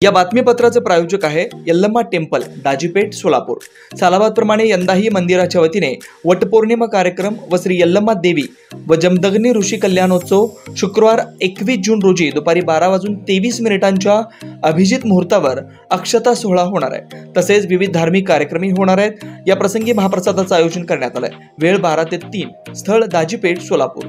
या बातमीपत्राचे प्रायोजक आहे यल्लम्मा टेम्पल, दाजीपेठ, सोलापूर। सालाबादप्रमाणे यंदाही मंदिराच्या वतीने वटपौर्णिमा कार्यक्रम व श्री यल्लम्मा देवी व जमदग्नी ऋषी कल्याणोत्सव शुक्रवार 21 जून रोजी दुपारी 12:23 अभिजित मुहूर्तावर अक्षता सोहळा होणार आहे। तसेच विविध धार्मिक कार्यक्रमही होणार आहेत। या प्रसंगी महाप्रसादाचे आयोजन करण्यात आले। वेळ 12 ते 3, स्थळ दाजीपेठ, सोलापूर।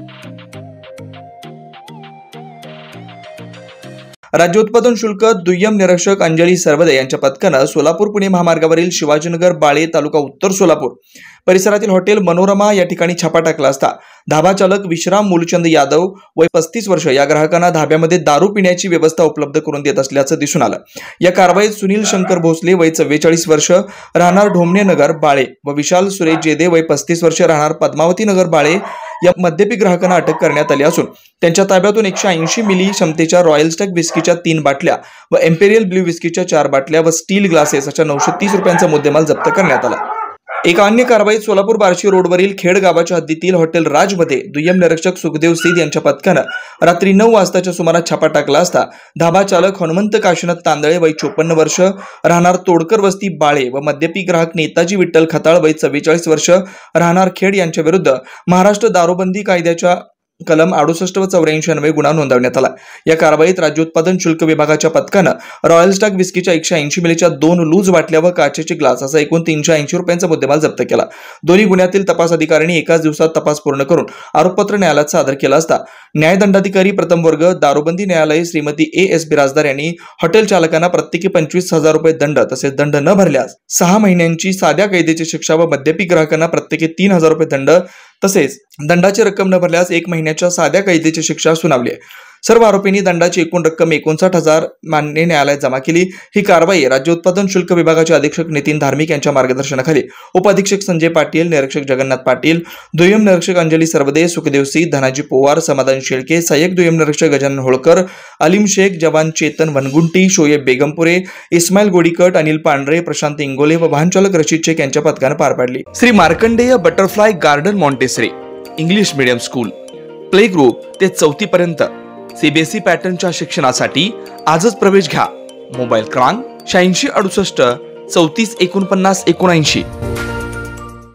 राज्य उत्पादन शुल्क दुय्यम निरीक्षक अंजली सरवदे यांच्या पथकाने सोलापूर पुणे महामार्गावरील शिवाजीनगर बाळे तालुका उत्तर सोलापूर परिसरातील हॉटेल मनोरमा या ठिकाणी छापा टाकला असता धाबा चालक विश्राम मूलचंद यादव वय 35 वर्ष या ग्राहकांना धाब्यामध्ये दारू पिण्याची व्यवस्था उपलब्ध करून देत असल्याचं दिसून आलं। या कारवाईत सुनील शंकर भोसले वय 44 वर्ष राहणार ढोमणे नगर बाळे व विशाल सुरेश जेदे वय 35 वर्ष राहणार पद्मावती नगर बाळे या मद्यपी ग्राहकांना अटक करण्यात आली असून त्यांच्या ताब्यातून 180 मिली क्षमतेच्या रॉयल स्टॅग विस्कीच्या 3 बाटल्या व एम्पेरियल ब्ल्यू विस्कीच्या 4 बाटल्या व स्टील ग्लासेस अशा 930 रुपयांचा मुद्देमाल जप्त करण्यात आला। एका अन्य कारवाईत सोलापूर बार्शी रोडवरील खेड गावाच्या हद्दीतील हॉटेल राजमध्ये दुय्यम निरीक्षक सुखदेव सिद्ध यांच्या पथकाने रात्री 9 वाजताच्या सुमारास छापा टाकला असता धाबा चालक हनुमंत काशीनाथ तांदळे वय 54 वर्ष राहणार तोडकर वस्ती बाळे व मद्यपी ग्राहक नेताजी विठ्ठल खताळ वय 44 वर्ष राहणार खेड यांच्या विरुद्ध महाराष्ट्र दारूबंदी कायद्याच्या कलम 68 व 84 अन्वये गुन्हा नोंदवण्यात आला। या कारवाईत राज्य उत्पादन शुल्क विभागाच्या पथकाने रॉयल स्टॅग विस्कीच्या 180 मिलीच्या 2 लूज बाटल्या व काचेचे ग्लास असा एकूण 380 रुपयांचा मुद्देमाल जप्त केला। दोन्ही गुन्ह्यातील तपास अधिकाऱ्यांनी एकाच दिवसात तपास पूर्ण करून आरोपपत्र न्यायालयात सादर केलं असता न्यायदंडाधिकारी प्रथम वर्ग दारूबंदी न्यायालय श्रीमती A.S. बिराजदार यांनी हॉटेल चालकांना प्रत्येकी 25,000 रुपये दंड तसेच दंड न भरल्यास 6 महिन्यांची साध्या कैदेची शिक्षा व मद्यपी ग्राहकांना प्रत्येकी 3,000 रुपये दंड तसेच दंडाची रक्कम न भरल्यास 1 महिन्याच्या साध्या कैदेची शिक्षा सुनावली आहे। सर्व आरोपींनी दंडाची एकूण रक्कम 59,000 मान्य न्यायालयात जमा केली। ही कारवाई राज्य उत्पादन शुल्क विभागाचे अधीक्षक नितीन धार्मिक यांच्या मार्गदर्शनाखाली उपअधीक्षक संजय पाटील, निरीक्षक जगन्नाथ पाटील, दुय्यम निरीक्षक अंजली सरवदे, सुखदेव सिद्ध, धनाजी पोवार, समाधान शेळके, सहाय्यक दुय्यम निरीक्षक गजानन होळकर, अलीम शेख, जवान चेतन वनगुंटी, शोएब बेगमपुरे, इस्माईल गोडीकट, अनिल पांढरे, प्रशांत इंगोले व वाहनचालक रशीद शेख यांच्या पथकाने पार पाडली। Shri Markandeya butterfly garden Montessori English medium school play group ते 4थी पर्यंत CBSE पॅटर्नच्या शिक्षणासाठी आजच प्रवेश घ्या। मोबाईल क्रमांक 8668 34 49 79।